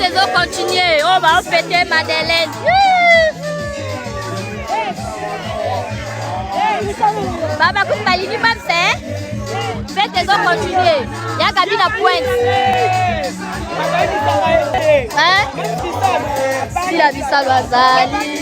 Faites continuer. On va fêter Madeleine. Baba Koupali du même fait. Faites continuer. Il y a Gabi la pointe. Hein? Si la vissa Bazali.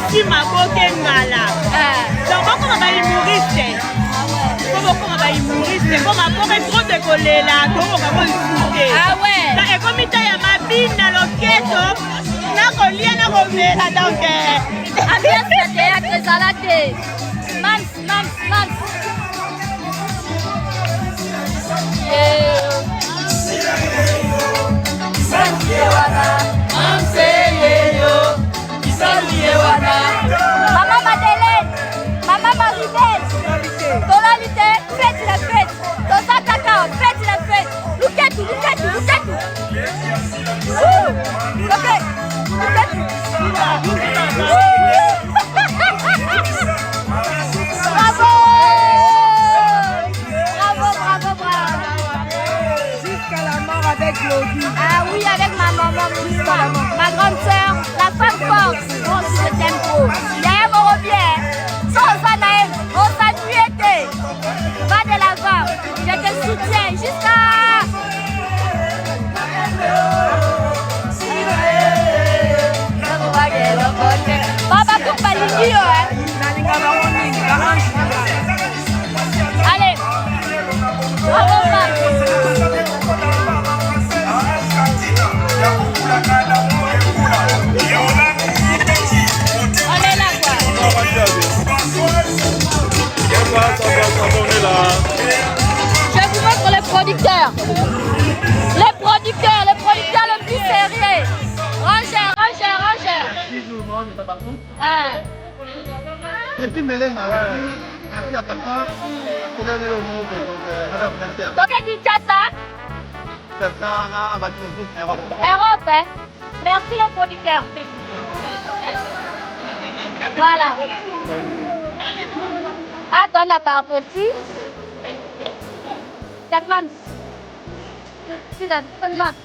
Si ma boque ngala donc comment va humoriste comment va humoriste comment va trop de kolela comment va écouter ah ouais ça est comme ita ya mabina loketo na kolia na komela donc ambiance de théâtre salade mams Maman Madeleine, Maman Marie-Belle, Tonalité, faites la fête. Tosa Cacao, faites la fête. Louketou. Bravo. Jusqu'à la mort avec Lodi. Ah oui, avec ma maman, ma grande sœur, la femme forte. On se t'aime trop. Yaya Morobien, sans Anaël, on s'appuie. Va de l'avant, je te soutiens jusqu'à... Baba Koupali, allez, bravo, on est là, quoi. Je vous montre les producteurs. Les producteurs le plus sérieux. Ranger. Europe, hein? Merci les producteurs. Voilà. Attends la part petit. Catman. Tu l'as, Catman.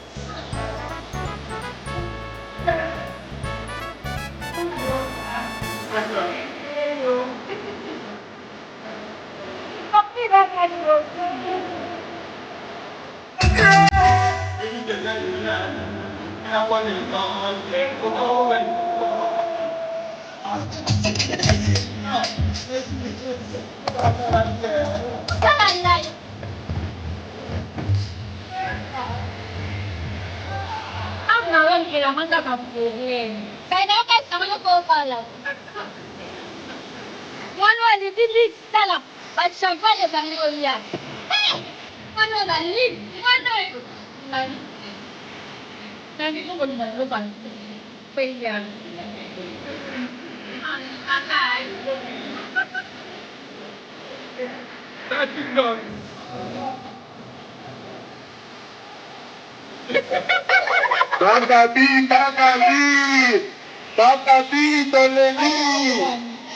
Takabi, Toleni,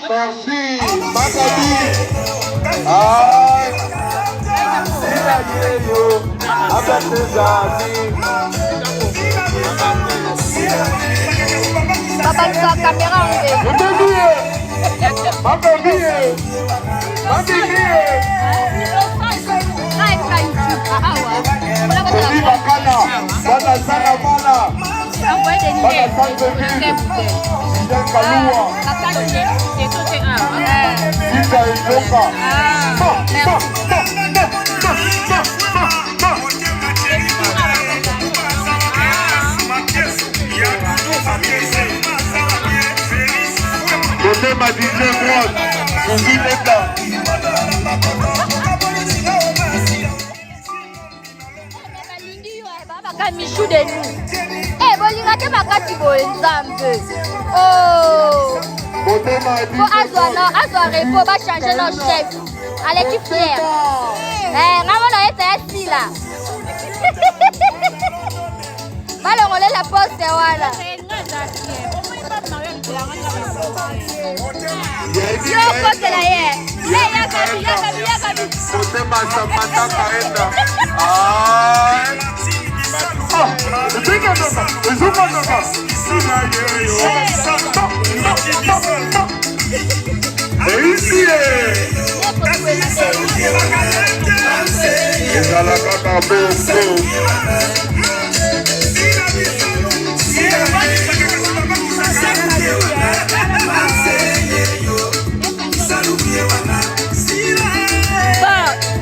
merci, Makabi, avec les amis. Papa, sa caméra Merci. Côté ma DJ Grosse, Suzy Neta. Michou de nous. Eh, bolinga te makati boye nzambe. Oh. Faut azwa repo ba changer nos chefs. À l'équipe fière. Eh, maman na eta esi là. Balongole la poste wala. Yo poste la ye. Eh, yakabi. Côté ma Samantha Kaenda. Ah.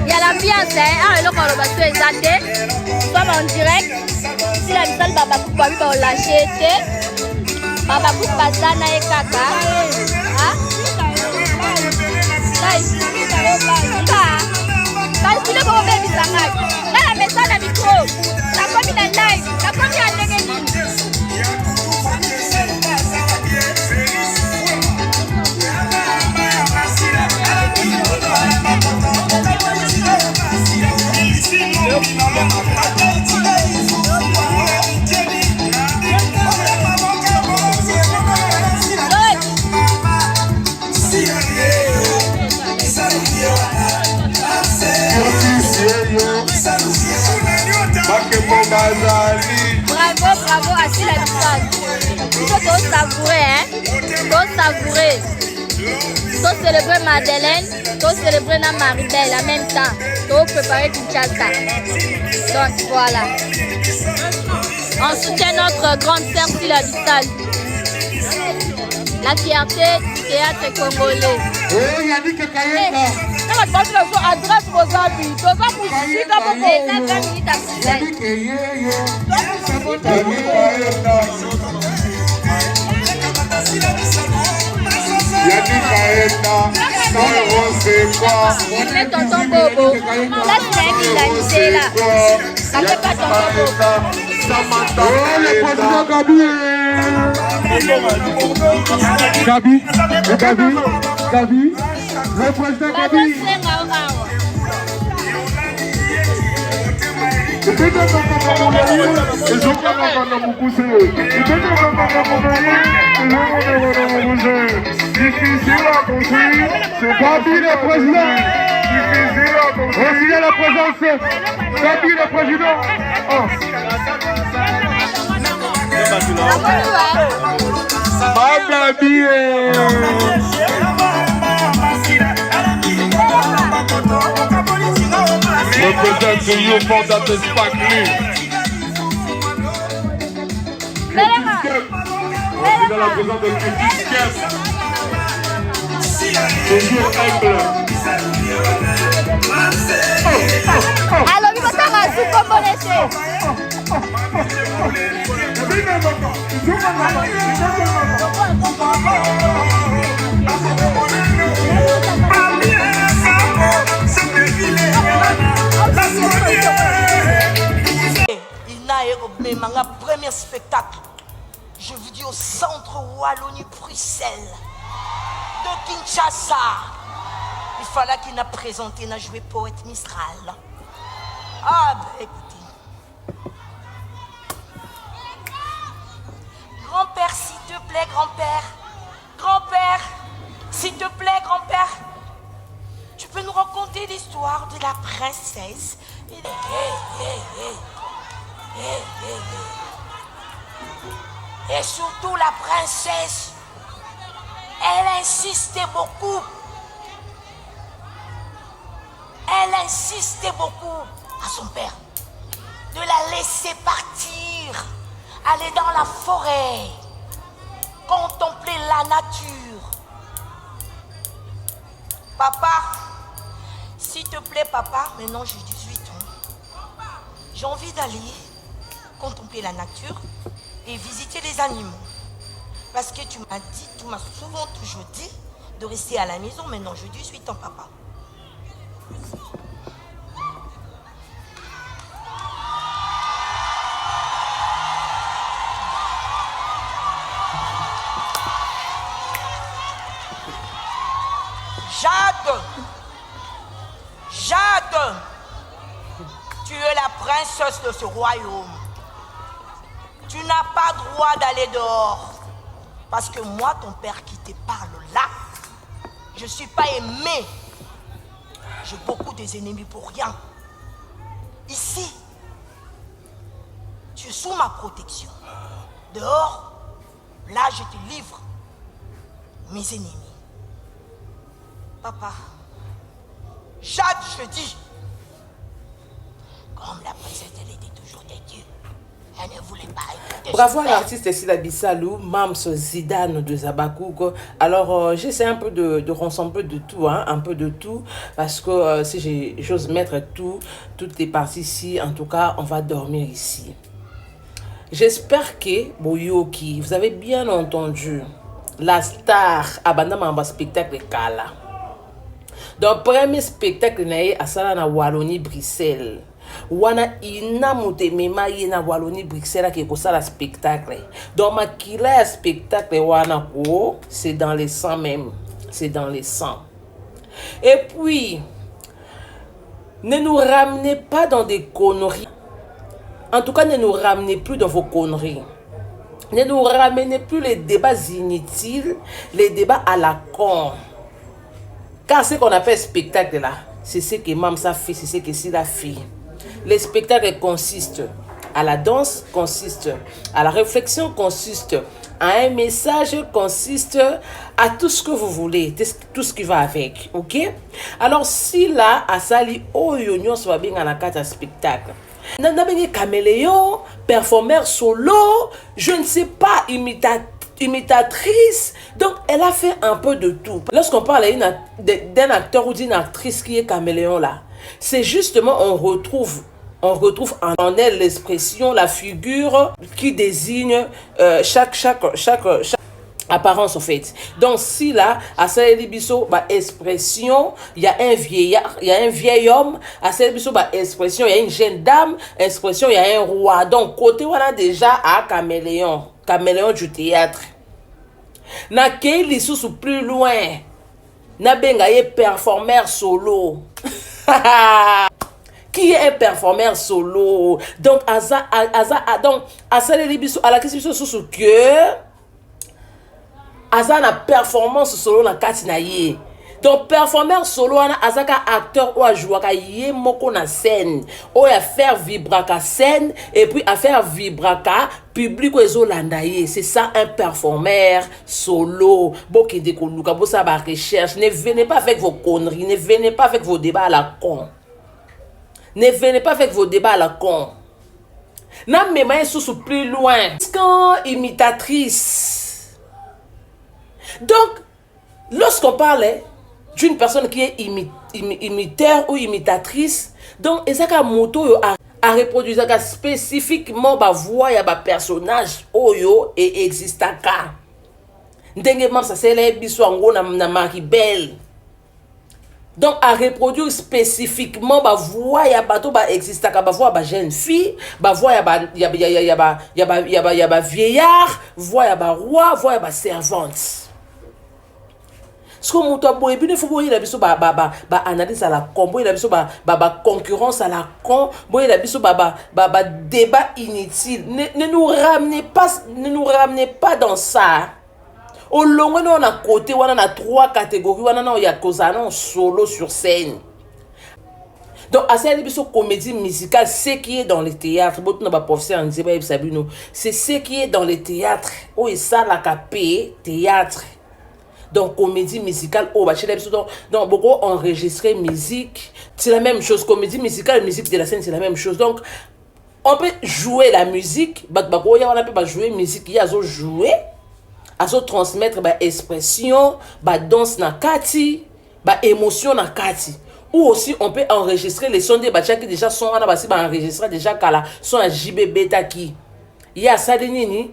Il y a l'ambiance, hein. Alors, on va se exalter. Nous sommes en direct. Si la salle Baba Koupa, on va lâcher. Baba Koupa, ça n'a pas kaka. Ah? Parce que le bon bébé s'arrête. Là, la maison, la micro. La commune en live. La commune en négatif. Bravo, assis la distance. Il faut savourer, hein. Il faut savourer. Il faut célébrer Madeleine, il faut célébrer Maribel en même temps. Il faut préparer Kinshasa. Donc voilà. On soutient notre grande sœur Sila Bissal. La fierté du théâtre congolais. Oui, Yannick Kayeka. Adresse vos habits. Tu vas musique à Yannick Kayeka. 100 euros, c'est quoi? Mais tonton Bobo. Là, c'est un égalité là. Ça fait pas tonton Bobo. Oh, le président Gabi. Gabi. Le président Gabi. Difficile à construire. C'est Gabi le président. Difficile à construire. Aussi la présence. Gabi le président. Gabi. Represent the youth for that is Spagli. Dans la présence de Critique Kep. Toujours humble. Alors, il va t'en rajouter comme on était. Mon premier spectacle, je vous dis au centre Wallonie-Bruxelles de Kinshasa. Il fallait qu'il n'a présenté, n'a joué poète Mistral. Ah ben écoutez. Grand-père, s'il te plaît, grand-père. Grand-père, s'il te plaît, grand-père. Tu peux nous raconter l'histoire de la princesse? Et surtout la princesse, elle insistait beaucoup. Elle insistait beaucoup à son père de la laisser partir, aller dans la forêt, contempler la nature. Papa, s'il te plaît, papa, maintenant j'ai 18 ans. J'ai envie d'aller contempler la nature et visiter les animaux. Parce que tu m'as dit, tu m'as souvent toujours dit de rester à la maison. Maintenant, je dis, je suis ton papa. Jade, tu es la princesse de ce royaume. Tu n'as pas droit d'aller dehors. Parce que moi, ton père qui te parle là, je ne suis pas aimé. J'ai beaucoup des ennemis pour rien. Ici, tu es sous ma protection. Dehors, là, je te livre mes ennemis. Papa, Jade, je dis, comme la princesse, elle était toujours têtue. Elle ne voulait pas écouter. Bravo à l'artiste Sila Bissalou, Mams Zidane de Zabakouk. Alors, j'essaie un peu de rassembler de tout, hein, un peu de tout, parce que si j'ose mettre toutes les parties ici, en tout cas, on va dormir ici. J'espère que, Boyoki, vous avez bien entendu, la star abandonne un spectacle de Kala. Dans le premier spectacle, à Sala na Wallonie Bruxelles. Wana ina mutemema yena Wallonie Bruxelles qui est la spectacle. Dans ma kila spectacle wana ko, c'est dans les sangs même, c'est dans les sangs. Et puis ne nous ramenez pas dans des conneries. En tout cas, ne nous ramenez plus dans vos conneries. Ne nous ramenez plus les débats inutiles, les débats à la con. Car ce qu'on appelle spectacle là, c'est ce que Mamsa fait, c'est ce que Sila fait. Les spectacles consistent à la danse, consistent à la réflexion, consistent à un message, consiste à tout ce que vous voulez, tout ce qui va avec, ok? Alors si là, à Sali, Oyo, soit bien à la carte à spectacle. Nana caméléon, performeur solo, je ne sais pas, imitatrice. Donc, elle a fait un peu de tout. Lorsqu'on parle d'un acteur ou d'une actrice qui est caméléon là, c'est justement, on retrouve en elle l'expression, la figure qui désigne chaque apparence en fait. Donc si là, à Salé-Bisso, expression, il y a un vieillard, il y a un vieil homme, à Salé-Bisso, expression, il y a une jeune dame, expression, il y a un roi. Donc côté on a déjà à caméléon du théâtre. Na kei sous plus loin, na bengaye performeur solo. Qui est un performeur solo? Donc donc à Salé-Bisso, à la question sous que Aza na performance solo na kati na ye. Donc performeur solo na azaka acteur ou a jouer ka ye moko na scène. Ou a faire vibrer ka scène et puis à faire vibrer ka public ou ezolanda ye. C'est ça un performeur solo. Boki de koluka bo sa ba recherche. Ne venez pas avec vos conneries, ne venez pas avec vos débats à la con. Ne venez pas avec vos débats à la con. Na mema sous plus loin. Quand imitatrice. Donc, lorsqu'on parle d'une personne qui est imiteur ou imitatrice, donc, ezaka moto a reproduire spécifiquement ba voix ya ba personnage oyo et existaka. Ndenge mam ça c'est les biso ngo na Maribel. Donc, à reproduire spécifiquement ba voix ya bato ba existaka, ba voix ba jeune fille, ba voix ya ba vieillard, voix ya ba roi, voix ya ba servante. Ce qu'on monte à boire, et puis il faut boire la biso analyse à la con, boire la biso concurrence à la con, boire la biso débat inutile. Ne nous ramenez pas dans ça. Au long on a côté, on a 3 catégories, on a Kozana solo sur scène. Donc, à cette émission comédie musicale, ce qui est dans les théâtres, c'est ce qui est dans les théâtres. Oh, et ça, la capé, théâtre. Donc, comédie musicale, donc beaucoup enregistrer musique, c'est la même chose. Comédie musicale, musique de la scène, c'est la même chose. Donc, on peut jouer la musique, on peut jouer musique, il y a jouer, à transmettre expression, danse na kati, émotion na kati. Ou aussi, on peut enregistrer les sons des bachas qui déjà sont enregistrés déjà qu'à la son à JB Beta qui. Il y a ça de nini.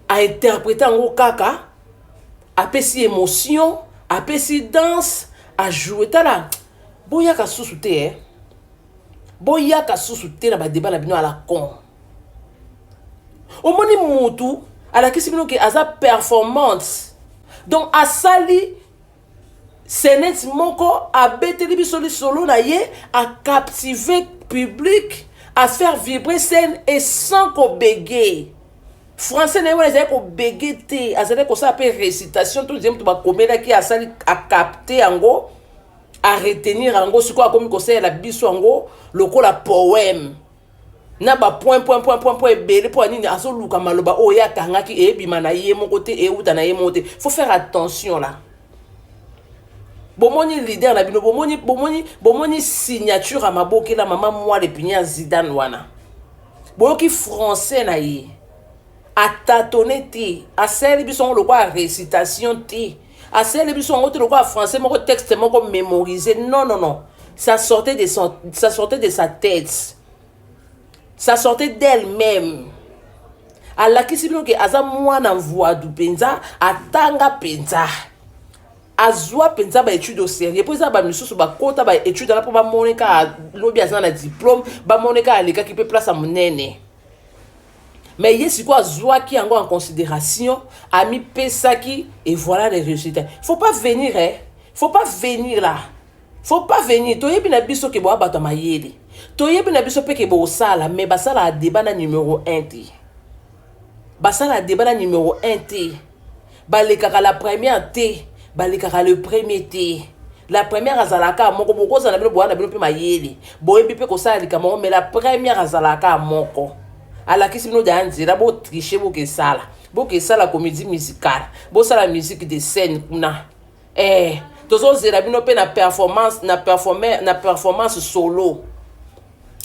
a interprété en kaka, a pesi émotion, a pesi danse, a joué tala. Boya ka sousouté eh. Boya ka sousouté na ba débat na bino à la con. Au moni mutu à la question que aza performance. Donc a sali Senet moko a beteli bisoli solo na ye a captiver public, à faire vibrer scène et sans qu'on bégaye. Français n'est pas qu'on bégaye te, à dire qu'on s'appelle récitation, tout le monde va commettre qui a sali a capter en gros, à retenir en gros ce quoi comme conseil la biso en gros, le la poème. Na ba point belé pour nini aso luka maloba oya kanga ki e bimana ye mon côté e uta na ye monte. Faut faire attention là. Bomoni leader na bino bomoni signature à maboki la maman moi les pignons Zidane wana. Boyoki français na ye. A tâtonner te, a celle bison le quoi récitation te. A celle bison le quoi français mon texte mon comme mémorisé. Non. Ça sortait de sa tête. Ça sortait d'elle-même. A la kisibino ke aza mwana voix du penza atanga penza. Azwa penza ba étude au sérieux pour ça ba misusu ba kota ba étude là pour ba moneka lobi azana na diplôme ba moneka aleka qui peut place à monene mais yesi quoi azwa qui en considération a mis pesaki et voilà les résultats. Faut pas venir faut pas venir là, faut pas venir to yebi na biso ke bo bato mayele to yebi na biso pe ke bo sala mais ba sala débat na numéro 1 te ba sala débat na numéro 1 te ba le kaka la première te balekaka le premier té. La première azalaka moko boko za na bino boana bino pe mayele. Boyebi pe ko sala likamo mais la première azalaka moko. Ala kisi bino da nzira bo tricher bo ke sala. Bo ke sala comédie musicale. Bo sala musique de scène kuna. Tozo zera bino pe na performance solo.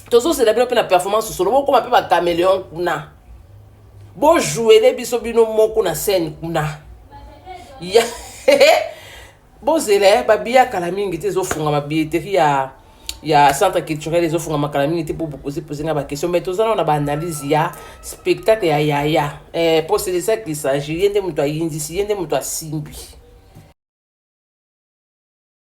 Tozo zera bino pe na performance solo. Bo koma pe ba caméléon kuna. Bo jouer les biso bino moko na scène kuna. Ya bozele babia kala mingi te zo funga mabilletterie ya centre culturel zo funga makala mingi te pour poser ba question mais tozana on a ba analyse ya spectacle ya pour c'est de ça qu'il s'agit yende muto ayindisi yende muto asimbi